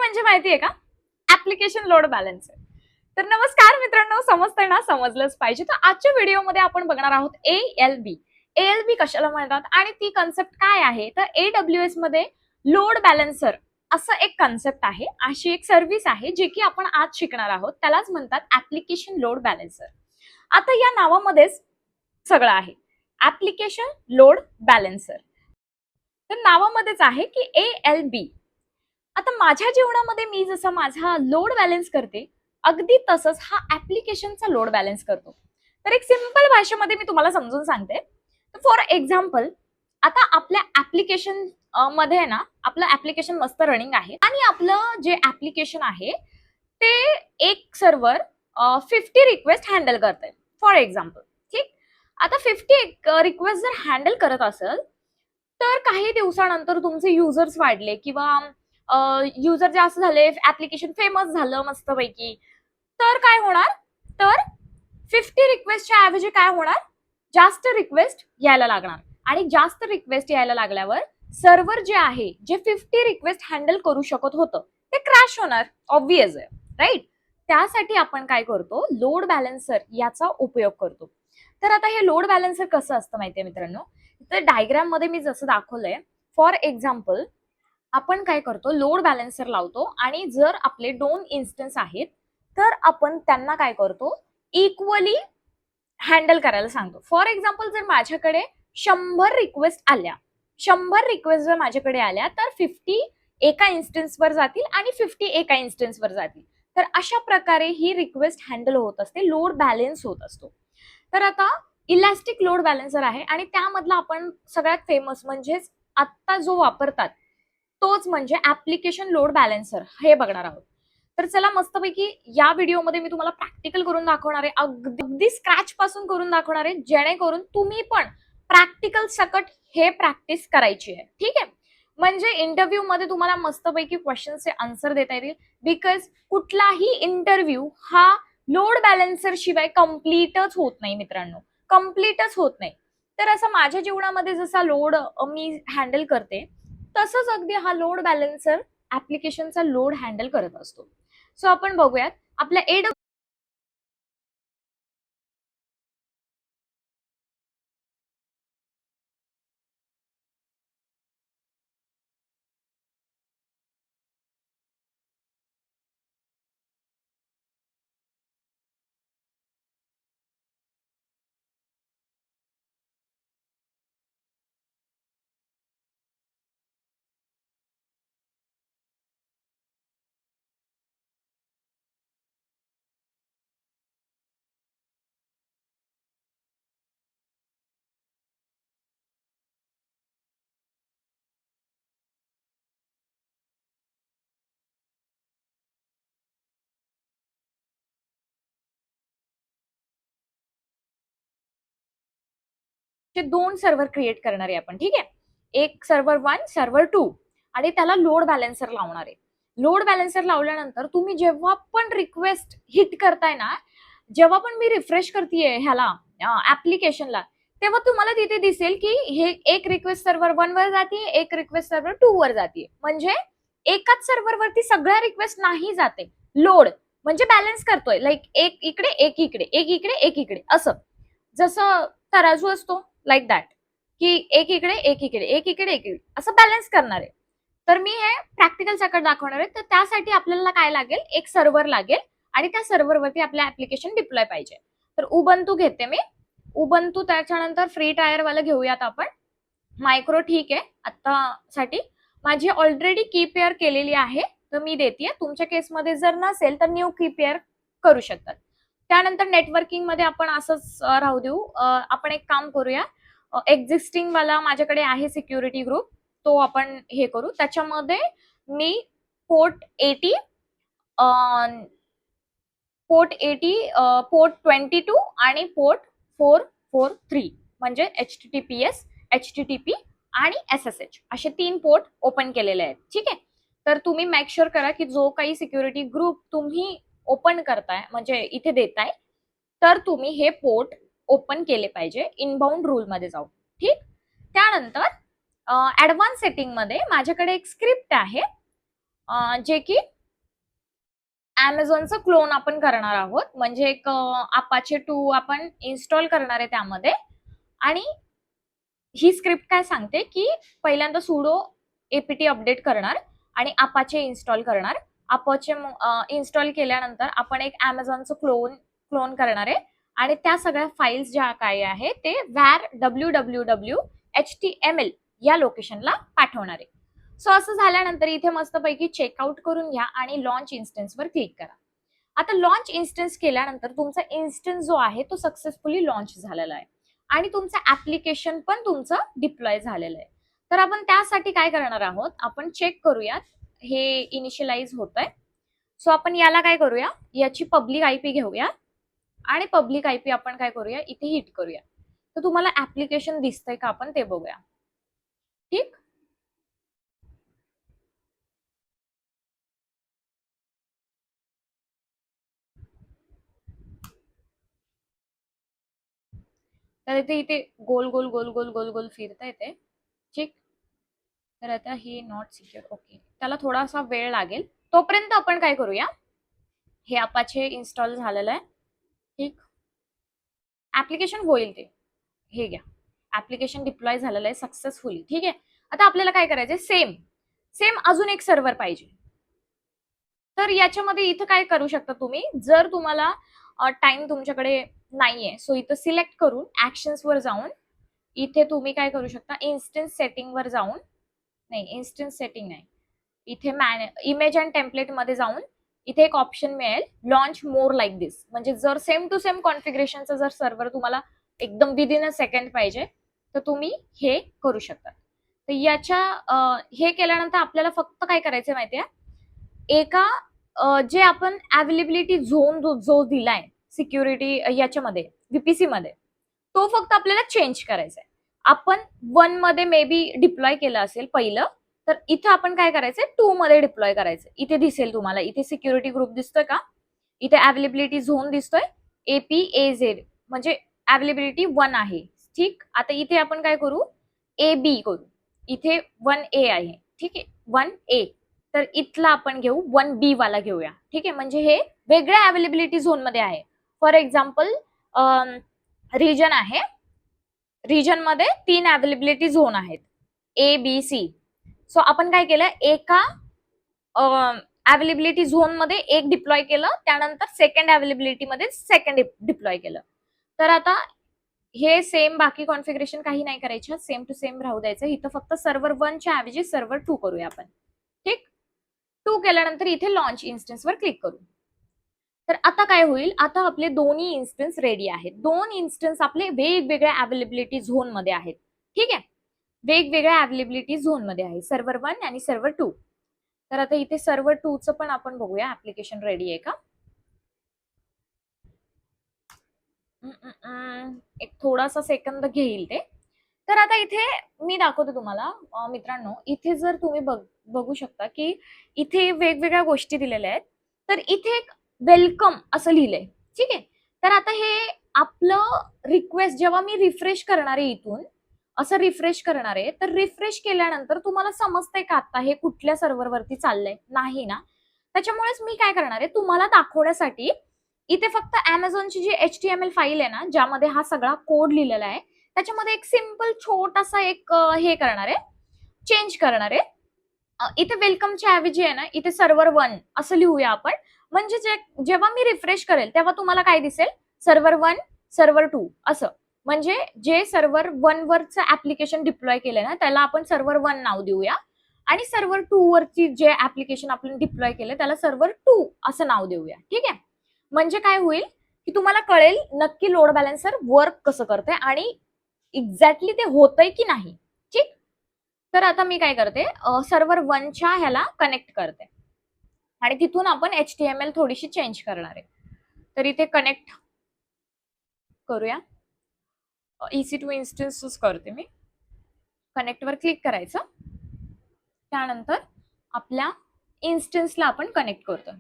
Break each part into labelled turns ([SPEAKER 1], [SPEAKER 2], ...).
[SPEAKER 1] म्हणजे माहितीये का? Application load balancer. तर नमस्कार मित्रांनो, समजतंय ना? समजलंच पाहिजे. तर आजच्या व्हिडिओमध्ये आपण बघणार आहोत ALB. ALB कशाला म्हणतात आणि ती कन्सेप्ट काय आहे? तर AWS मध्ये लोड बॅलन्सर असं एक कन्सेप्ट आहे, अशी एक सर्व्हिस आहे जी की आपण आज शिकणार आहोत. त्यालाच म्हणतात ऍप्लिकेशन लोड बॅलन्सर. आता या नावामध्येच सगळं आहे. Application load balancer. तर नावामध्येच आहे की ALB. आता माझ्या जीवनामध्ये मी जसं माझा लोड बॅलन्स करते, अगदी तसंच हा ऍप्लिकेशनचा लोड बॅलन्स करतो. तर एक सिंपल भाषेमध्ये मी तुम्हाला समजून सांगते. फॉर एक्झाम्पल, आता आपल्या ऍप्लिकेशन मध्ये आहे ना, आपलं ऍप्लिकेशन मस्त रनिंग आहे आणि आपलं जे ऍप्लिकेशन आहे ते एक सर्व्हर 50 रिक्वेस्ट हँडल करते फॉर एक्झाम्पल. ठीक. आता 50 रिक्वेस्ट जर हँडल करत असेल तर काही दिवसानंतर तुमचे युजर्स वाढले किंवा युजर जास्त झाले, ऍप्लिकेशन फेमस झालं मस्तपैकी, तर काय होणार? तर 50 रिक्वेस्टच्या ऐवजी काय होणार? जास्त रिक्वेस्ट यायला लागणार आणि जास्त रिक्वेस्ट यायला लागल्यावर सर्व्हर जे आहे, जे 50 रिक्वेस्ट हँडल करू शकत होतं, ते क्रॅश होणार. ऑब्वियस आहे, राईट? त्यासाठी आपण काय करतो? लोड बॅलन्सर याचा उपयोग करतो. तर आता हे लोड बॅलन्सर कसं असतं माहितीये मित्रांनो? तर डायग्राम मध्ये मी जसं दाखवलंय, फॉर एक्झाम्पल, आपण काय करतो? लोड बॅलन्सर लावतो आणि जर आपले 2 इन्स्टन्स आहेत तर आपण त्यांना काय करतो? इक्वली हँडल करायला सांगतो. फॉर एक्झाम्पल, जर माझ्याकडे 100 रिक्वेस्ट आल्या, 100 रिक्वेस्ट जर माझ्याकडे आल्या तर 50 एका इन्स्टन्सवर जातील आणि 50 एका इन्स्टन्सवर जातील. तर अशा प्रकारे ही रिक्वेस्ट हँडल होत असते, लोड बॅलन्स होत असतो. तर आता इलास्टिक लोड बॅलन्सर आहे आणि त्यामधला आपण सगळ्यात फेमस म्हणजेच आत्ता जो वापरतात तोच म्हणजे ऍप्लिकेशन लोड बॅलन्सर हे बघणार आहोत. तर चला, मस्तपैकी या व्हिडिओमध्ये मी तुम्हाला प्रॅक्टिकल करून दाखवणार आहे, अगदी स्क्रॅच पासून करून दाखवणार आहे, जेणेकरून तुम्ही पण प्रॅक्टिकल सकट हे प्रॅक्टिस करायची आहे. ठीक आहे? म्हणजे इंटरव्ह्यू मध्ये तुम्हाला मस्तपैकी क्वेश्चनचे आन्सर देता येतील. बिकॉज कुठलाही इंटरव्ह्यू हा लोड बॅलन्सर शिवाय कम्प्लीटच होत नाही मित्रांनो, कम्प्लीटच होत नाही. तर असं माझ्या जीवनामध्ये जसा लोड मी हँडल करते, तसंच अगदी हा लोड बॅलन्सर ऍप्लिकेशनचा लोड हँडल करत असतो. सो आपण बघूयात आपल्या दोन सर्व्हर क्रिएट करणार आहे आपण. ठीक आहे? एक सर्व्हर 1, सर्व्हर 2 आणि त्याला लोड बॅलन्सर लावणार आहे. लोड बॅलन्सर लावल्यानंतर तुम्ही जेव्हा पण रिक्वेस्ट हिट करताय ना, जेव्हा पण मी रिफ्रेश करतेय ह्याला ऍप्लिकेशनला, तेव्हा तुम्हाला तिथे दिसेल की हे एक रिक्वेस्ट सर्व्हर 1 वर जाते, एक रिक्वेस्ट सर्व्हर 2 वर जाते. म्हणजे एकाच सर्व्हर वरती सगळ्या रिक्वेस्ट नाही जाते. लोड म्हणजे बॅलन्स करतोय, लाईक एक इकडे एक इकडे एक इकडे एक इकडे, असं जसं तराजू असतो, लाईक दॅट, की एक इकडे एक इकडे एक इकडे एक इकडे असं बॅलन्स करणार आहे. तर मी हे प्रॅक्टिकल सकट दाखवणार आहे. तर त्यासाठी आपल्याला काय लागेल? एक सर्व्हर लागेल आणि त्या सर्व्हरवरती आपलं ऍप्लिकेशन डिप्लॉय पाहिजे. तर उबंतू घेते मी. उबंतू, त्याच्यानंतर फ्री टायर वाला घेऊयात आपण. मायक्रो ठीक आहे आता साठी. माझी ऑलरेडी की पेअर केलेली आहे, तर मी देते. तुमच्या केसमध्ये जर नसेल तर न्यू की पेअर करू शकतात. त्यानंतर नेटवर्किंग मध्ये आपण असंच राहू देऊ. आपण एक काम करूया, एक्झिस्टिंग वाला माझ्याकडे आहे सिक्युरिटी ग्रुप, तो आपण हे करू. त्याच्यामध्ये मी पोर्ट 80, पोर्ट 22 आणि पोर्ट 443 म्हणजे HTTPS, HTTP आणि SSH असे 3 पोर्ट ओपन केलेले आहेत. ठीक आहे? तर तुम्ही मेक शुअर करा की जो काही सिक्युरिटी ग्रुप तुम्ही ओपन करताय, म्हणजे इथे देताय, तर तुम्ही हे पोर्ट ओपन केले पाहिजे इनबाउंड रूल मध्ये जाऊन. ठीक. त्यानंतर ऍडव्हान्स सेटिंग मध्ये माझ्याकडे एक स्क्रिप्ट आहे, जे की Amazonचं क्लोन आपण करणार आहोत, म्हणजे एक Apache 2 आपण इन्स्टॉल करणार आहे त्यामध्ये. आणि ही स्क्रिप्ट काय सांगते की पहिल्यांदा sudo apt अपडेट करणार आणि Apache इन्स्टॉल करणार. Apache इन्स्टॉल केल्यानंतर आपण एक Amazonचं क्लोन करणार आहे आणि त्या सगळ्या फाईल्स ज्या काय आहे ते var www html या लोकेशनला पाठवणार आहे. सो असं झाल्यानंतर इथे मस्तपैकी चेकआउट करून घ्या आणि लॉन्च इन्स्टन्सवर क्लिक करा. आता लॉन्च इन्स्टन्स केल्यानंतर तुमचा इन्स्टन्स जो आहे तो सक्सेसफुली लॉन्च झालेला आहे आणि तुमचं ऍप्लिकेशन पण तुमचं डिप्लॉय झालेलं आहे. तर आपण त्यासाठी काय करणार आहोत, आपण चेक करूयात हे इनिशियलाइज होत आहे. सो आपण याला काय करूया, याची पब्लिक आयपी घेऊया आणि पब्लिक आयपी आपण काय करूया, इथे हिट करूया. तर तुम्हाला ऍप्लिकेशन दिसतंय का आपण ते बघूया. ठीक, तर इथे गोल गोल गोल गोल गोल गोल फिरता येते. ठीक, तर आता हे नॉट सिक्युअर, ओके, त्याला थोडासा वेळ लागेल. तोपर्यंत आपण काय करूया, हे Apache इन्स्टॉल झालेलं आहे. ठीक, ऍप्लिकेशन होईल ते, हे घ्या, ऍप्लिकेशन डिप्लॉय झालेलं आहे सक्सेसफुली. ठीक आहे, आता आपल्याला काय करायचंय, सेम सेम अजून एक सर्व्हर पाहिजे. तर याच्यामध्ये इथं काय करू शकता तुम्ही, जर तुम्हाला टाइम तुमच्याकडे नाहीये, सो इथं सिलेक्ट करून ऍक्शन्स वर जाऊन इथे तुम्ही काय करू शकता, इन्स्टन्स सेटिंग वर जाऊन, नाही इन्स्टन्स सेटिंग नाही, इथे इमेज अँड टेम्पलेट मध्ये जाऊन इथे एक ऑप्शन मिळेल, लॉन्च मोर लाईक दिस. म्हणजे जर सेम टू सेम कॉन्फिगरेशनचा जर सर्व्हर तुम्हाला एकदम विदिन अ सेकंड पाहिजे तर तुम्ही हे करू शकता. तर याच्या हे केल्यानंतर आपल्याला फक्त काय करायचं माहितीये, एका जे आपण अवेलेबिलिटी झोन जो दिलाय सिक्युरिटी याच्यामध्ये VPC मध्ये, तो फक्त आपल्याला चेंज करायचा आहे. आपण 1 मध्ये मे बी डिप्लॉय केलं असेल पहिलं, तर इथं आपण काय करायचंय 2 मध्ये डिप्लॉय करायचं. इथे दिसेल तुम्हाला, इथे सिक्युरिटी ग्रुप दिसतोय का, इथे अवेलेबिलिटी झोन दिसतोय APAZ, म्हणजे अवेलेबिलिटी 1 आहे. ठीक, आता इथे आपण काय करू, AB करू. इथे 1A आहे. ठीक आहे, 1A, तर इथला आपण घेऊ 1B वाला घेऊया. ठीक आहे, म्हणजे हे वेगळ्या अवेलेबिलिटी झोन मध्ये आहे. फॉर एक्झाम्पल रिजन आहे, रिजन मध्ये 3 अवेलेबिलिटी झोन आहेत, ABC. सो आपण काय केलं, एका अवेलेबिलिटी झोन मध्ये एक डिप्लॉय केलं, त्यानंतर सेकंड अवेलेबिलिटी मध्ये सेकंड डिप्लॉय केलं. तर आता हे सेम बाकी कॉन्फिगरेशन काही नाही करायचं, सेम टू सेम राहू द्यायचं. इथं फक्त सर्व्हर 1 च्या ऐवजी सर्व्हर 2 करूया आपण. ठीक, 2 केल्यानंतर इथे लॉन्च इन्स्टन्स वर क्लिक करू. तर आता काय होईल, आता आपले दोन्ही इन्स्टन्स रेडी आहेत. 2 इन्स्टन्स आपले वेगवेगळ्या अवेलेबिलिटी झोन मध्ये आहेत. ठीक आहे, वेगवेगळ्या अवेलेबिलिटी झोन मध्ये आहे, सर्व्हर 1 आणि सर्व्हर 2. तर आता इथे सर्व्हर 2 चं पण आपण बघूया ऍप्लिकेशन रेडी आहे का. एक थोडासा सेकंद घेईल ते. तर आता इथे मी दाखवते तुम्हाला मित्रांनो, इथे जर तुम्ही बघू शकता की इथे वेगवेगळ्या गोष्टी दिलेल्या आहेत. तर इथे एक वेलकम असं लिहिलंय. ठीक आहे, तर आता हे आपलं रिक्वेस्ट जेव्हा मी रिफ्रेश करणार आहे, इथून असं रिफ्रेश करणार आहे, तर रिफ्रेश केल्यानंतर तुम्हाला समजतंय का आता हे कुठल्या सर्व्हरवरती चाललंय, नाही ना. त्याच्यामुळेच मी काय करणार आहे, तुम्हाला दाखवण्यासाठी इथे फक्त Amazonची जी HTML फाईल आहे ना, ज्यामध्ये हा सगळा कोड लिहिलेला आहे, त्याच्यामध्ये एक सिंपल छोटासा एक हे करणार आहे, चेंज करणार आहे. इथे वेलकमच्या ऐवजी आहे ना, इथे सर्व्हर 1 असं लिहूया आपण. म्हणजे जेव्हा मी रिफ्रेश करेल तेव्हा तुम्हाला काय दिसेल, सर्व्हर 1 सर्व्हर 2 असं. म्हणजे जे सर्व्हर 1 वरचं ऍप्लिकेशन डिप्लॉय केलंय ना, त्याला आपण सर्व्हर 1 नाव देऊया आणि सर्व्हर 2 वरची जे ऍप्लिकेशन आपण डिप्लॉय केलं त्याला सर्व्हर 2 असं नाव देऊया. ठीक आहे, म्हणजे काय होईल की तुम्हाला कळेल नक्की लोड बॅलन्सर वर्क कसं करते आणि एक्झॅक्टली ते होतंय की नाही. ठीक, तर आता मी काय करते, सर्व्हर 1 च्या ह्याला कनेक्ट करते आणि तिथून आपण HTML थोडीशी चेंज करणार आहे. तर इथे कनेक्ट करूया, EC2 इन्स्टन्स करते मी. कनेक्ट वर क्लिक करायचं, त्यानंतर आपल्या इन्स्टन्सला आपण कनेक्ट करतो.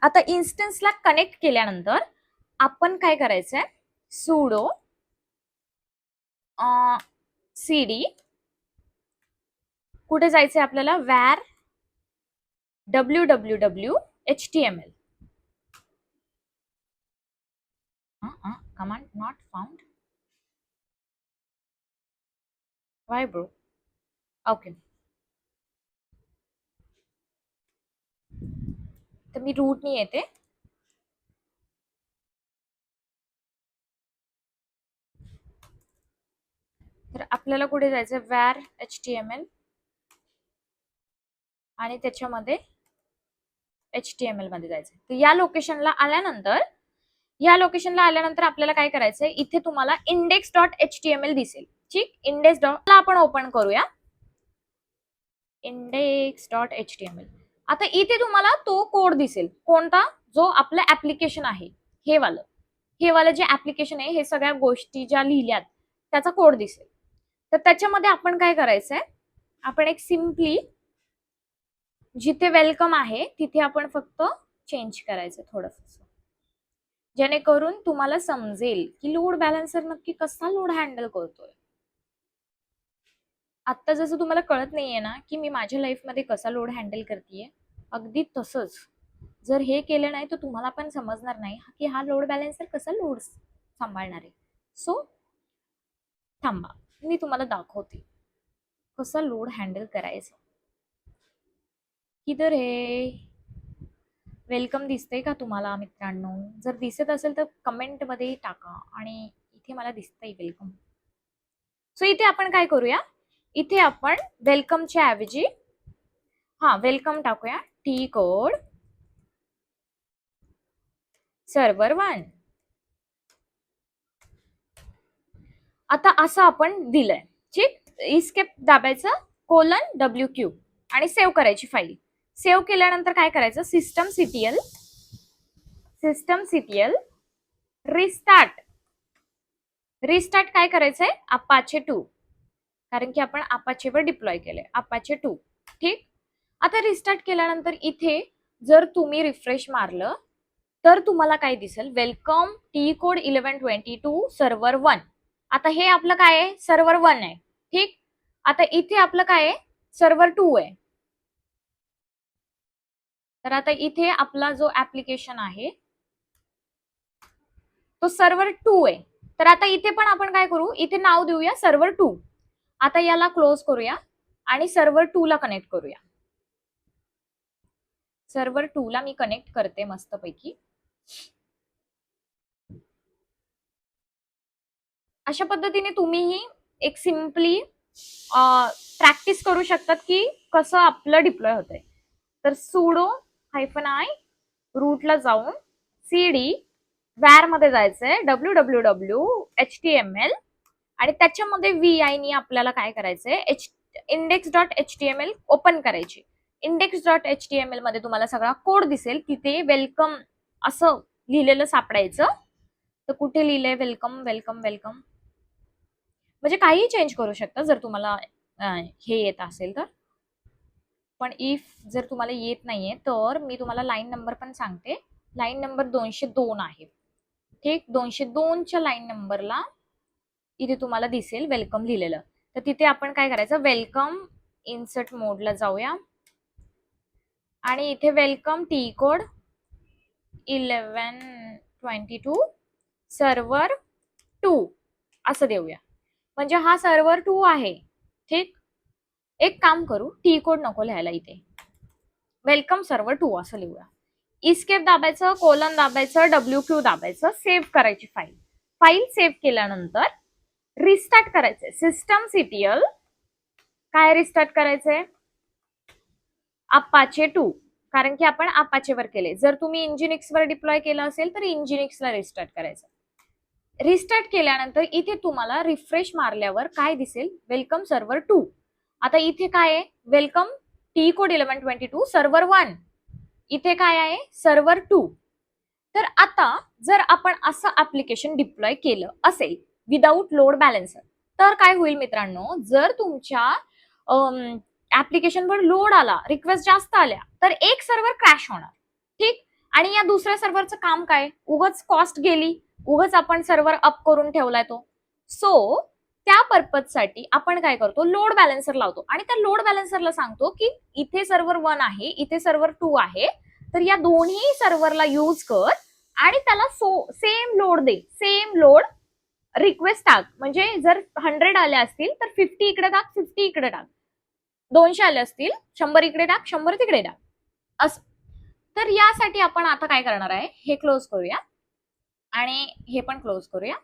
[SPEAKER 1] आता इन्स्टन्सला कनेक्ट केल्यानंतर आपण काय करायचंय, sudo cd, कुठे जायचंय आपल्याला, var www HTML. Command not found. Why bro? Okay. तर मी रूटनी येते. तर आपल्याला कुठे जायचं, var HTML आणि त्याच्यामध्ये HTML मध्ये जायचं. तर या लोकेशनला आल्यानंतर आपल्याला काय करायचंय, इथे तुम्हाला index.html दिसेल. ठीक, index. आपण ओपन करूया index.html. आता इथे तुम्हाला तो कोड दिसेल, कोणता, जो आपलं ऍप्लिकेशन आहे, हे वालं जे ऍप्लिकेशन आहे, हे सगळ्या गोष्टी ज्या लिहिल्यात त्याचा कोड दिसेल. तर त्याच्यामध्ये आपण काय करायचंय, आपण एक सिम्पली जिथे वेलकम आहे तिथे आपण फक्त चेंज करायचं थोडंसं, जेणेकरून तुम्हाला समजेल की लोड बॅलन्सर नक्की कसा लोड हँडल करतोय. आता जसं तुम्हाला कळत नाहीये ना की मी माझ्या लाईफमध्ये कसा लोड हँडल करतेय, अगदी तसंच जर हे केलं नाही तर तुम्हाला पण समजणार नाही की हा लोड बॅलन्सर कसा लोड सांभाळणार आहे. सो थांबा, मी तुम्हाला दाखवते कसा लोड हँडल करायचा. किधर हे वेलकम दिसते का तुम्हाला मित्रांनो? जर दिसत असेल तर कमेंट मध्ये टाका. आणि इथे मला दिसतंय वेलकम. सो इथे आपण काय करूया, इथे आपण वेलकमच्या ऐवजी वेलकम टाकूया, टी कोड सर्व्हर 1. आता असं आपण दिलंय. ठीक, इस्केप दाबायचं, :WQ आणि सेव्ह करायची फाईल. सेव्ह केल्यानंतर काय करायचं, सिस्टम सीटीएल रिस्टार्ट काय करायचंय, अपाचे 2, कारण की आपण अपाचेवर डिप्लॉय केलंय, अपाचे 2. ठीक, आता रिस्टार्ट केल्यानंतर इथे जर तुम्ही रिफ्रेश मारलं तर तुम्हाला काय दिसेल, वेलकम टी कोड 1122 सर्व्हर 1. आता हे आपलं काय आहे, सर्व्हर 1 आहे. ठीक, आता इथे आपलं काय आहे, सर्व्हर 2 आहे. तर आता इथे आपला जो ऍप्लिकेशन आहे तो सर्व्हर 2 आहे. तर आता इथे पण आपण काय करू, इथे नाव देऊया सर्व्हर 2. आता याला क्लोज करूया आणि सर्व्हर 2 ला कनेक्ट करूया. सर्व्हर 2 ला मी कनेक्ट करते मस्तपैकी. अशा पद्धतीने तुम्हीही एक सिम्पली प्रॅक्टिस करू शकतात की कसं आपलं डिप्लॉय होतंय. तर sudo -i रूटला जाऊन cd var मध्ये जायचंय, www html आणि त्याच्यामध्ये vi नी आपल्याला काय करायचंय, index.html ओपन करायची. index.html मध्ये तुम्हाला सगळा कोड दिसेल, तिथे वेलकम असं लिहिलेलं सापडायचं. तर कुठे लिहिलंय वेलकम वेलकम वेलकम, म्हणजे काही चेंज करू शकता जर तुम्हाला हे येत असेल तर. पण इफ जर तुम्हाला येत नाहीये तर मी तुम्हाला लाईन नंबर पण सांगते. लाईन नंबर 202 आहे. ठीक, 202च्या लाईन नंबरला इथे तुम्हाला दिसेल वेलकम लिहिलेलं. तर तिथे आपण काय करायचं, वेलकम इन्सर्ट मोडला जाऊया आणि इथे वेलकम टी कोड 1122 सर्व्हर 2 असं देऊया, म्हणजे हा सर्व्हर 2 आहे. ठीक, एक काम करू, टी कोड नको लिहायला, इथे वेलकम सर्व्हर 2 असं लिहूया. इस्केप दाबायचं, कोलन दाबायचं, WQ दाबायचं, सेव्ह करायची फाईल सेव्ह केल्यानंतर रिस्टार्ट करायचंय. सिस्टम सीटीएल काय रिस्टार्ट करायचंय, अपाचे 2, कारण की आपण अपाचेवर केले. जर तुम्ही इंजिनिक्सवर डिप्लॉय केलं असेल तर इंजिनिक्सला रिस्टार्ट करायचं. रिस्टार्ट केल्यानंतर इथे तुम्हाला रिफ्रेश मारल्यावर काय दिसेल, वेलकम सर्व्हर 2. आता इथे काय आहे, वेलकम टी कोड 1122 सर्व्हर 1. इथे काय आहे, सर्व्हर 2. तर आता जर आपण असं ऍप्लिकेशन डिप्लॉय केलं असेल विदाऊट लोड बॅलन्सर तर काय होईल मित्रांनो, जर तुमच्या ऍप्लिकेशनवर लोड आला, रिक्वेस्ट जास्त आल्या तर एक सर्व्हर क्रॅश होणार. ठीक, आणि या दुसऱ्या सर्व्हरचं काम काय, उगाच कॉस्ट गेली, उगाच आपण सर्व्हर अप करून ठेवलाय तो. सो त्या पर्पजसाठी आपण काय करतो, लोड बॅलन्सर लावतो आणि त्या लोड बॅलन्सरला सांगतो की इथे सर्व्हर 1 आहे, इथे सर्व्हर 2 आहे, तर या दोन्ही सर्व्हरला यूज कर आणि त्याला सेम लोड दे, सेम लोड रिक्वेस्ट टाक. म्हणजे जर 100 आले असतील तर 50 इकडे टाक, 50 इकडे टाक. 200 आले असतील 100 इकडे टाक, 100 तिकडे टाक. असं. तर यासाठी आपण आता काय करणार आहे, हे क्लोज करूया आणि हे पण क्लोज करूया.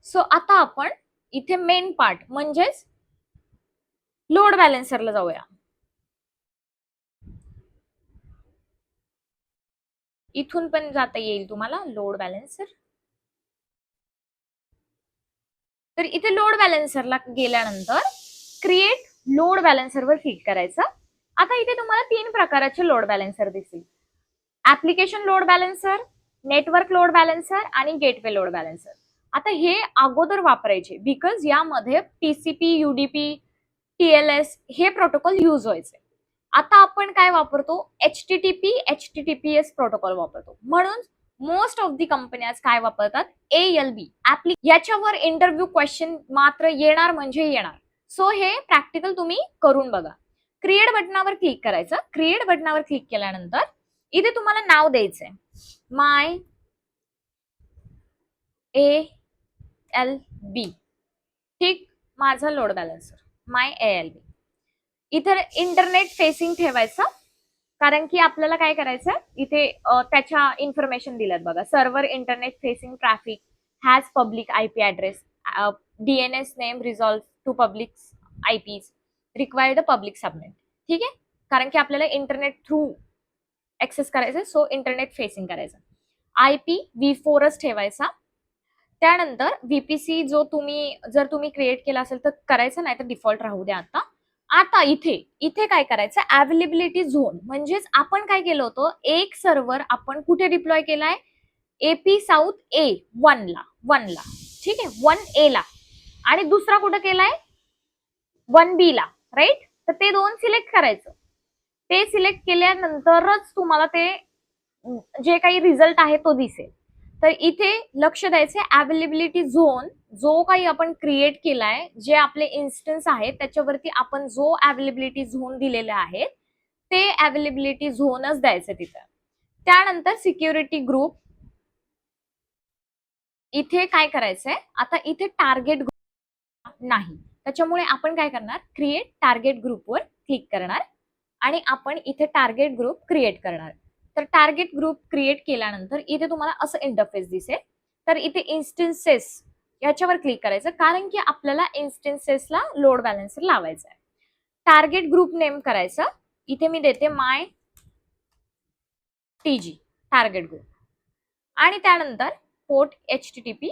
[SPEAKER 1] सो आता आपण इथे मेन पार्ट म्हणजेच लोड बॅलेन्सरला जाऊया. इथून पण जाता येईल तुम्हाला लोड बॅलेन्सर. तर इथे लोड बॅलेन्सरला गेल्यानंतर क्रिएट लोड बॅलेन्सरवर क्लिक करायचं. आता इथे तुम्हाला 3 प्रकारचे लोड बॅलेन्सर दिसतील. ऍप्लिकेशन लोड बॅलेन्सर, नेटवर्क लोड बॅलेन्सर आणि गेटवे लोड बॅलेन्सर. आता हे अगोदर वापरायचे बिकॉज यामध्ये टीसीपी, यूडीपी, टीएलएस हे प्रोटोकॉल यूज व्हायचे. आता आपण काय वापरतो, एचटीटीपी, एचटीटीपीएस प्रोटोकॉल वापरतो. म्हणून मोस्ट ऑफ दी कंपन्याज काय वापरतात, एएलबी. याच्यावर इंटरव्ह्यू क्वेश्चन मात्र येणार म्हणजे येणार. सो हे प्रॅक्टिकल तुम्ही करून बघा. क्रिएट बटनावर क्लिक करायचं. क्रिएट बटनावर क्लिक केल्यानंतर इथे तुम्हाला नाव द्यायचंय, माय ALB. ठीक, माझा लोड बॅलन्सर माय ALB. इथे इंटरनेट फेसिंग ठेवायचं, कारण की आपल्याला काय करायचं, इथे त्याच्या इन्फॉर्मेशन दिल्यात बघा. Server internet facing traffic has public IP address, DNS name resolve to public IPs, required public subnet. ठीक आहे, कारण की आपल्याला इंटरनेट थ्रू ऍक्सेस करायचं, सो इंटरनेट फेसिंग करायचं. IPv4च ठेवायचा. त्यानंतर VPC जो जर तुम्ही क्रिएट केला असेल तर करायचं, नाही तर डिफॉल्ट राहू द्या. आता इथे काय करायचं, अवेलेबिलिटी झोन. म्हणजेच आपण काय केलं होतं, एक सर्व्हर आपण कुठे डिप्लॉय केलाय, AP साऊथ A1 ला. ठीक आहे, 1A ला. आणि दुसरा कुठं केलाय, 1B ला. राईट. तर ते 2 सिलेक्ट करायचं. ते सिलेक्ट केल्यानंतरच तुम्हाला ते जे काही रिझल्ट आहे तो दिसेल. तर इथे लक्ष द्यायचे, अवेलेबिलिटी झोन जो काही आपण क्रिएट केलाय, जे आपले इन्स्टन्स आहेत त्याच्यावरती आपण जो अवेलेबिलिटी झोन दिलेला आहे ते अवेलेबिलिटी झोनच द्यायचं तिथं. त्यानंतर सिक्युरिटी ग्रुप. इथे काय करायचंय, आता इथे टार्गेट ग्रुप नाही, त्याच्यामुळे आपण काय करणार, क्रिएट टार्गेट ग्रुपवर क्लिक करणार आणि आपण इथे टार्गेट ग्रुप क्रिएट करणार. तर टार्गेट ग्रुप क्रिएट केल्यानंतर इथे तुम्हाला असं इंटरफेस दिसेल. तर इथे इन्स्टन्सेस याच्यावर क्लिक करायचं, कारण की आपल्याला इन्स्टन्सेसला लोड बॅलन्सर लावायचा आहे. टार्गेट ग्रुप नेम करायचं. इथे मी देते माय TG टार्गेट ग्रुप. आणि त्यानंतर पोर्ट HTTP,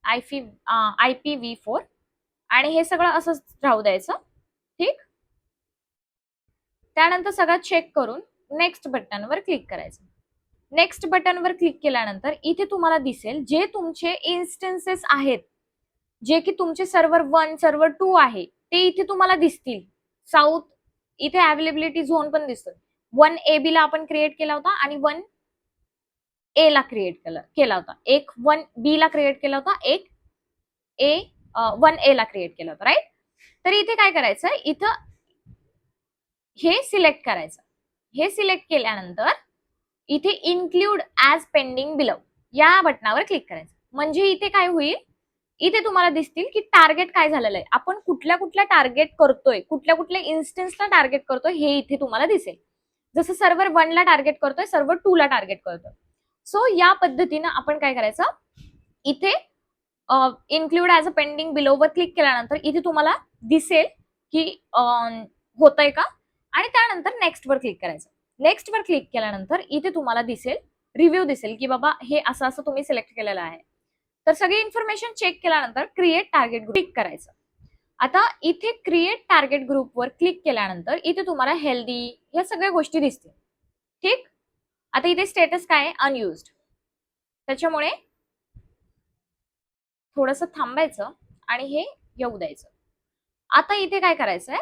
[SPEAKER 1] IPv4 आणि हे सगळं असंच राहू द्यायचं. ठीक. त्यानंतर सगळं चेक करून नेक्स्ट बटनवर क्लिक करायचं. नेक्स्ट बटनवर क्लिक केल्यानंतर इथे तुम्हाला दिसेल जे तुमचे इन्स्टन्सेस आहेत, जे की तुमचे सर्व्हर 1, सर्व्हर 2 आहे ते इथे तुम्हाला दिसतील. साऊथ इथे अवेलेबिलिटी झोन पण दिसतो. 1AB ला आपण क्रिएट केला होता आणि 1A ला क्रिएट केला होता. एक 1B ला क्रिएट केला होता, एक 1A ला क्रिएट केला होता. राईट. तर इथे काय करायचं, इथं हे सिलेक्ट करायचं. हे सिलेक्ट केल्यानंतर इथे इन्क्लूड ऍज पेंडिंग बिलो या बटनावर क्लिक करायचं. म्हणजे इथे काय होईल, इथे तुम्हाला दिसतील की टार्गेट काय झालेलं आहे, आपण कुठल्या कुठल्या टार्गेट करतोय, कुठल्या कुठल्या इन्स्टन्सला टार्गेट करतोय हे इथे तुम्हाला दिसेल. जसं सर्व्हर 1 ला टार्गेट करतोय, सर्व्हर 2 ला टार्गेट करतोय. सो या पद्धतीनं आपण काय करायचं, इथे include as a pending below वर क्लिक केल्यानंतर इथे तुम्हाला दिसेल की होतंय का, आणि त्यानंतर नेक्स्ट वर क्लिक करायचं. नेक्स्ट वर क्लिक केल्यानंतर इथे तुम्हाला दिसेल, रिव्ह्यू दिसेल की बाबा हे असं असं तुम्ही सिलेक्ट केलेलं आहे. तर सगळी इन्फॉर्मेशन चेक केल्यानंतर क्रिएट टार्गेट ग्रुप क्लिक करायचं. आता इथे क्रिएट टार्गेट ग्रुपवर क्लिक केल्यानंतर इथे तुम्हाला हेल्दी या सगळ्या गोष्टी दिसतील. ठीक. आता इथे स्टेटस काय आहे, अनयुज्ड. त्याच्यामुळे थोडंसं थांबायचं आणि हे येऊ द्यायचं. आता इथे काय करायचंय,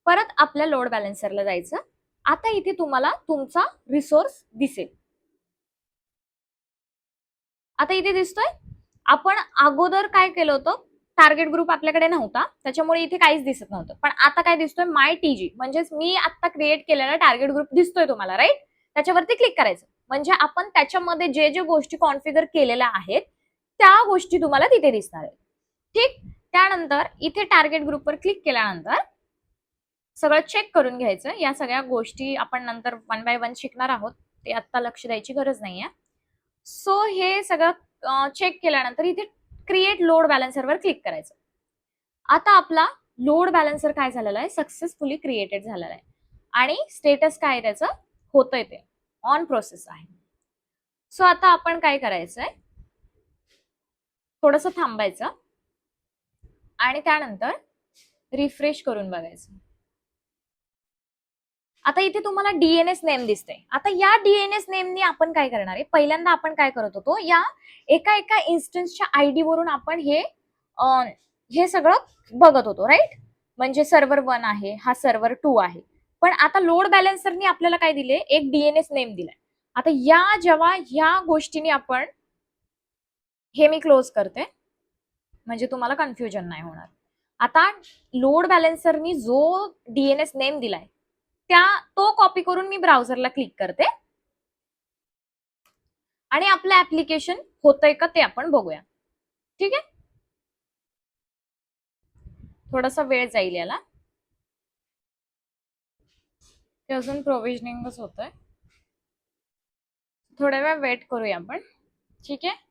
[SPEAKER 1] परत आपल्या लोड बॅलेन्सरला जायचं. आता इथे तुम्हाला तुमचा रिसोर्स दिसेल. आता इथे दिसतोय, आपण अगोदर काय केलं होतं, टार्गेट ग्रुप आपल्याकडे नव्हता त्याच्यामुळे इथे काहीच दिसत नव्हतं. पण आता काय दिसतोय, माय TG म्हणजेच मी आता क्रिएट केलेला टार्गेट ग्रुप दिसतोय तुम्हाला. राईट. त्याच्यावरती क्लिक करायचं. म्हणजे आपण त्याच्यामध्ये जे जे गोष्टी कॉन्फिगर केलेल्या आहेत त्या गोष्टी तुम्हाला तिथे दिसणार आहेत. ठीक. त्यानंतर इथे टार्गेट ग्रुपवर क्लिक केल्यानंतर सगळं चेक करून घ्यायचं. या सगळ्या गोष्टी आपण नंतर वन बाय वन शिकणार आहोत, ते आता लक्ष द्यायची गरज नाहीये. सो हे सगळं चेक केल्यानंतर इथे क्रिएट लोड बॅलन्सरवर क्लिक करायचं. आता आपला लोड बॅलन्सर काय झालेला आहे, सक्सेसफुली क्रिएटेड झालेला आहे आणि स्टेटस काय त्याचं होतंय ते ऑन प्रोसेस आहे. सो आता आपण काय करायचंय, थोडंसं थांबायचं आणि त्यानंतर रिफ्रेश करून बघायचं. आता इथे तुम्हाला डीएनएस नेम दिसतंय. आता या डीएनएस नेमनी आपण काय करणार आहे, पहिल्यांदा आपण काय करत होतो, या एका एका इन्स्टन्सच्या आयडी वरून आपण हे सगळं बघत होतो, राईट. म्हणजे सर्व्हर 1 आहे, हा सर्व्हर 2 आहे. पण आता लोड बॅलन्सरनी आपल्याला काय दिले, एक डीएनएस नेम दिलाय. आता जेव्हा ह्या गोष्टीने आपण हे मी क्लोज करते म्हणजे तुम्हाला कन्फ्युजन नाही होणार. आता लोड बॅलन्सरनी जो डीएनएस नेम दिलाय तो कॉपी करून मी ब्राउझरला क्लिक करते आणि आपलं ऍप्लिकेशन होतंय का ते आपण बघूया. ठीक आहे, थोडासा वेळ जाईल याला, ते अजून प्रोव्हिजनिंगच होतंय. थोड्या वेळ वेट करूया आपण. ठीक आहे,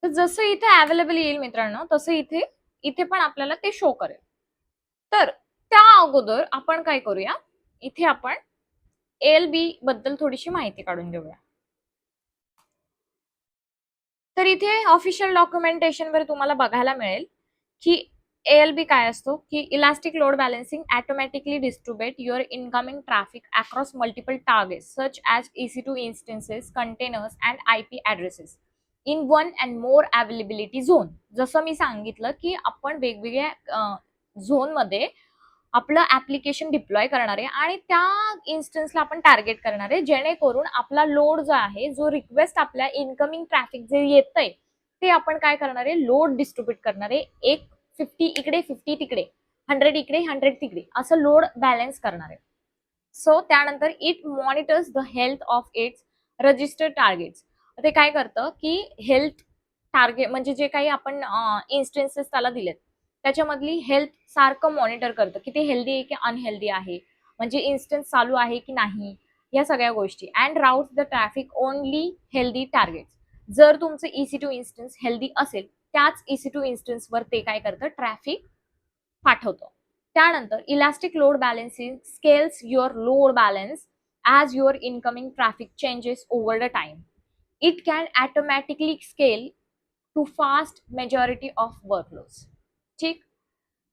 [SPEAKER 1] तर जसं इथे अवेलेबल येईल मित्रांनो, तसं इथे पण आपल्याला ते शो करेल. तर त्या अगोदर आपण काय करूया, इथे आपण ALB बद्दल थोडीशी माहिती काढून घेऊया. तर इथे ऑफिशियल डॉक्युमेंटेशनवर तुम्हाला बघायला मिळेल की ALB काय असतो, की elastic load balancing automatically distribute your incoming traffic across multiple targets such as EC2 instances, containers and IP addresses in one and more availability zone. जसं मी सांगितलं की आपण वेगवेगळ्या झोनमध्ये आपलं ऍप्लिकेशन डिप्लॉय करणार आहे आणि त्या इन्स्टन्सला आपण टार्गेट करणार आहे, जेणेकरून आपला लोड जो आहे, जो रिक्वेस्ट आपल्या इनकमिंग ट्रॅफिक जे येतंय ते आपण काय करणार आहे, लोड डिस्ट्रीब्यूट करणार आहे. एक 50 इकडे 50 तिकडे, 100 इकडे 100 तिकडे, असं लोड बॅलन्स करणार आहे. सो त्यानंतर it monitors the health of its registered targets. ते काय करतं की हेल्थ टार्गेट म्हणजे जे काही आपण इन्स्टन्सेस त्याला दिलेत त्याच्यामधली हेल्थ सारखं मॉनिटर करतं की ते हेल्दी आहे की अनहेल्दी आहे, म्हणजे इन्स्टन्स चालू आहे की नाही, या सगळ्या गोष्टी. And route the traffic only healthy targets. जर तुमचं EC2 इन्स्टन्स हेल्दी असेल त्याच EC2 इन्स्टन्सवर ते काय करतं, ट्रॅफिक पाठवतं. त्यानंतर elastic load balancing scales your load balance as your incoming traffic changes over the time. It can automatically scale to fast majority of workloads. ठीक.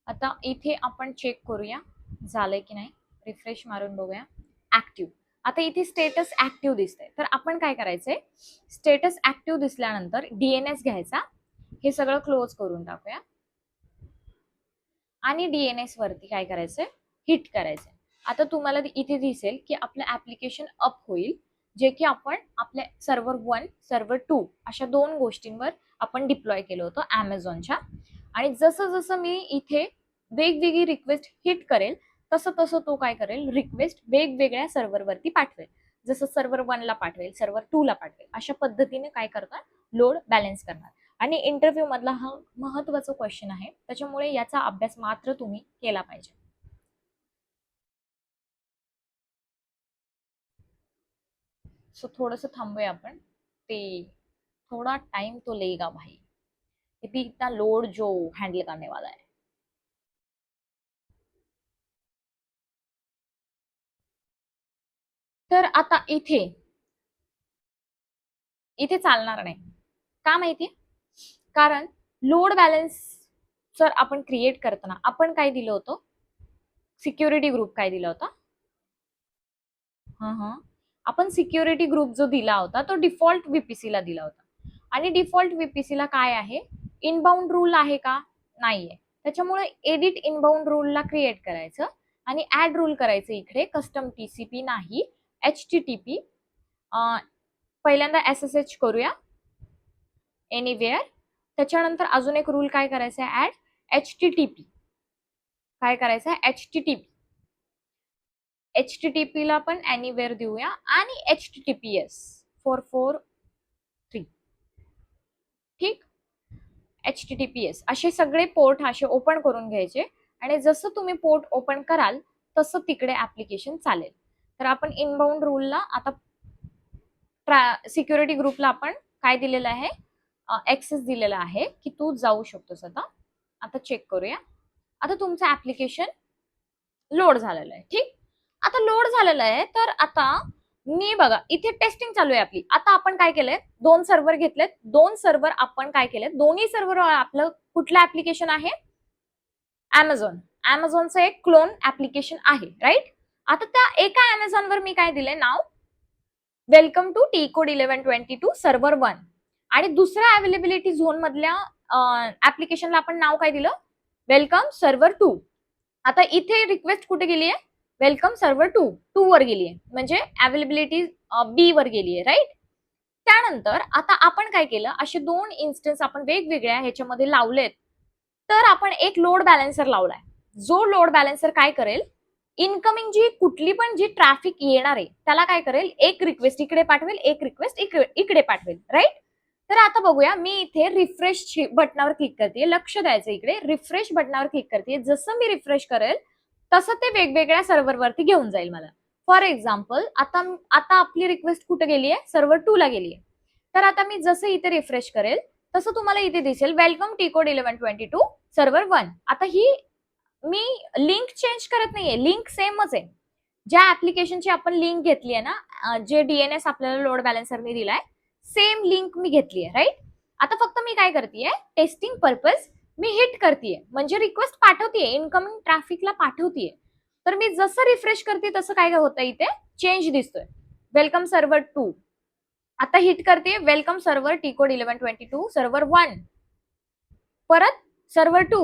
[SPEAKER 1] आता इथे आपण चेक करूया झालंय की नाही, रिफ्रेश मारून बघूया. ऍक्टिव्ह. आता इथे स्टेटस ऍक्टिव्ह दिसतंय, तर आपण काय करायचंय, स्टेटस ऍक्टिव्ह दिसल्यानंतर डीएनएस घ्यायचा, हे सगळं क्लोज करून टाकूया आणि डीएनएस वरती काय करायचंय, हिट करायचंय. आता तुम्हाला इथे दिसेल की आपलं ऍप्लिकेशन अप होईल, जे की आपण आपल्या सर्व्हर 1 सर्व्हर 2 अशा 2 गोष्टींवर आपण डिप्लॉय केलं होतं Amazonच्या. आणि जसं जसं मी इथे वेगवेगळी रिक्वेस्ट हिट करेल तसं तसं तो काय करेल, रिक्वेस्ट वेगवेगळ्या सर्व्हरवरती पाठवेल. जसं सर्व्हर 1 ला पाठवेल, सर्व्हर 2 ला पाठवेल, अशा पद्धतीने काय करणार, लोड बॅलन्स करणार. आणि इंटरव्ह्यू मधला हा महत्वाचा क्वेश्चन आहे, त्याच्यामुळे याचा अभ्यास मात्र तुम्ही केला पाहिजे. सो थोडंसं थांबूया आपण, ते थोड़ा टाइम तो लेगा भाई, क्योंकि इतना लोड जो हैंडल करने वाला है. तर आता इथे चालणार नाही, का माहिती, कारण लोड बॅलन्स जर आपण क्रिएट करताना आपण काय दिलं होतं, सिक्युरिटी ग्रुप काय दिला होता, आपण सिक्युरिटी ग्रुप जो दिला होता तो डिफॉल्ट VPC ला दिला होता. आणि डिफॉल्ट VPC ला काय आहे, इनबाउंड रूल आहे का, नाहीये. त्याच्यामुळे एडिट इनबाउंड रूलला क्रिएट करायचं आणि ऍड रूल करायचं इकडे, कस्टम TCP नाही, HTTP. पहिल्यांदा SSH करूया एनिवेअर. त्याच्यानंतर अजून एक रूल काय करायचा आहे, ऍड HTTP. काय करायचं HTTP ला पण एनिवेअर देऊया आणि HTTPS 443 ठीक. HTTPS असे सगळे पोर्ट असे ओपन करून घ्यायचे आणि जसं तुम्ही पोर्ट ओपन कराल तसं तिकडे ऍप्लिकेशन चालेल. तर आपण इनबाउंड रूलला आता सिक्युरिटी ग्रुपला आपण काय दिलेलं आहे, ऍक्सेस दिलेला आहे की तू जाऊ शकतोस. आता चेक करूया. आता तुमचं ऍप्लिकेशन लोड झालेलं आहे. ठीक. आता लोड झालेलं आहे तर आता मी बघा इथे टेस्टिंग चालू आहे आपली. आता आपण काय केलंय, 2 सर्व्हर घेतलेत. 2 सर्व्हर आपण काय केले, दोन्ही सर्व्हर आपलं कुठलं ऍप्लिकेशन आहे, अमेझॉनचं एक क्लोन ऍप्लिकेशन आहे राईट. आता त्या एका अमेझॉनवर मी काय दिलंय नाव, वेलकम टू T-Code 1122 सर्व्हर 1 आणि दुसऱ्या अवेलेबिलिटी झोन मधल्या ऍप्लिकेशनला आपण नाव काय दिलं, वेलकम सर्व्हर 2. आता इथे रिक्वेस्ट कुठे गेली आहे, वेलकम सर्व्हर 2 वर गेली आहे, म्हणजे अवेलेबिलिटी बी वर गेली आहे राईट. त्यानंतर आता आपण काय केलं, असे 2 इन्स्टन्स आपण वेगवेगळ्या ह्याच्यामध्ये लावलेत. तर आपण एक लोड बॅलन्सर लावलाय. जो लोड बॅलन्सर काय करेल, इनकमिंग जी कुठली पण जी ट्रॅफिक येणार आहे त्याला काय करेल, एक रिक्वेस्ट इकडे पाठवेल, एक रिक्वेस्ट इकडे पाठवेल राईट. तर आता बघूया, मी इथे रिफ्रेश बटनावर क्लिक करते. लक्ष द्यायचं इकडे, रिफ्रेश बटनावर क्लिक करते. जसं मी रिफ्रेश करेल तसं ते वेगवेगळ्या सर्व्हरवरती घेऊन जाईल मला. फॉर एक्झाम्पल आता आपली रिक्वेस्ट कुठे गेली आहे, सर्व्हर 2 ला गेली आहे. तर आता मी जसं इथे रिफ्रेश करेल तसं तुम्हाला इथे दिसेल वेलकम T-Code 1122 सर्व्हर 1. आता ही मी लिंक चेंज करत नाहीये, लिंक सेमच आहे. ज्या ऍप्लिकेशनची आपण लिंक घेतली आहे ना, जे DNS आपल्याला लोड बॅलन्सरने दिलाय, सेम लिंक मी घेतली आहे राईट. आता फक्त मी काय करतेय, टेस्टिंग पर्पज मी हिट करतेय, म्हणजे रिक्वेस्ट पाठवतेय, इनकमिंग ट्रॅफिकला पाठवतेय. तर मी जसं रिफ्रेश करते तसं काय होतं, इथे चेंज दिसतोय, वेलकम सर्व्हर 2. आता हिट करते, वेलकम सर्व्हर T-Code 1122 सर्व्हर 1, परत सर्व्हर 2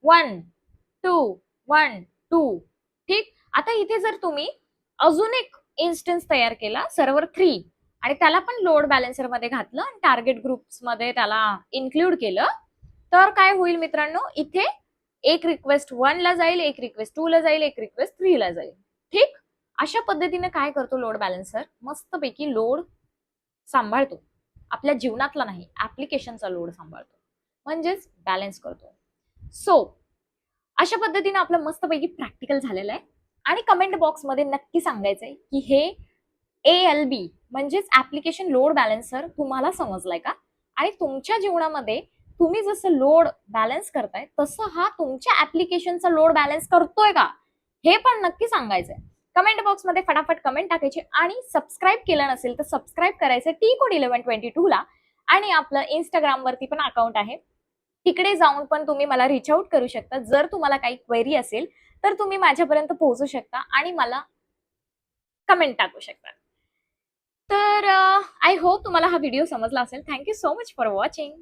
[SPEAKER 1] 1 2 1 2 ठीक. आता इथे जर तुम्ही अजून एक इन्स्टन्स तयार केला सर्व्हर 3 आणि त्याला पण लोड बॅलन्सर मध्ये घातलं आणि टार्गेट ग्रुप्स मध्ये त्याला इन्क्लूड केलं, तर काय होईल मित्रांनो, इथे एक रिक्वेस्ट 1 ला जाईल, एक रिक्वेस्ट 2 ला जाईल, एक रिक्वेस्ट 3 ला जाईल ठीक. अशा पद्धतीने काय करतो लोड बॅलन्सर, मस्तपैकी लोड सांभाळतो. आपल्या जीवनातला नाही, ऍप्लिकेशनचा लोड सांभाळतो, म्हणजेच बॅलन्स करतो. सो अशा पद्धतीने आपलं मस्तपैकी प्रॅक्टिकल झालेलं आहे. आणि कमेंट बॉक्समध्ये नक्की सांगायचंय की हे ALB म्हणजेच ऍप्लिकेशन लोड बॅलन्सर तुम्हाला समजलाय का, आणि तुमच्या जीवनामध्ये तुम्ही जसं लोड बॅलन्स करताय तसं हा तुमच्या ऍप्लिकेशनचा लोड बॅलन्स करतोय का, हे पण नक्की सांगायचंय. कमेंट बॉक्समध्ये फटाफट कमेंट टाकायची आणि सबस्क्राईब केलं नसेल तर सबस्क्राईब करायचं T-Code 1122 ला. आणि आपलं इंस्टाग्राम वरती पण अकाउंट आहे, तिकडे जाऊन पण तुम्ही मला रिच आउट करू शकता. जर तुम्हाला काही क्वेरी असेल तर तुम्ही माझ्यापर्यंत पोहोचू शकता आणि मला कमेंट टाकू शकता. तर आय होप तुम्हाला हा व्हिडिओ समजला असेल. Thank you so much for watching.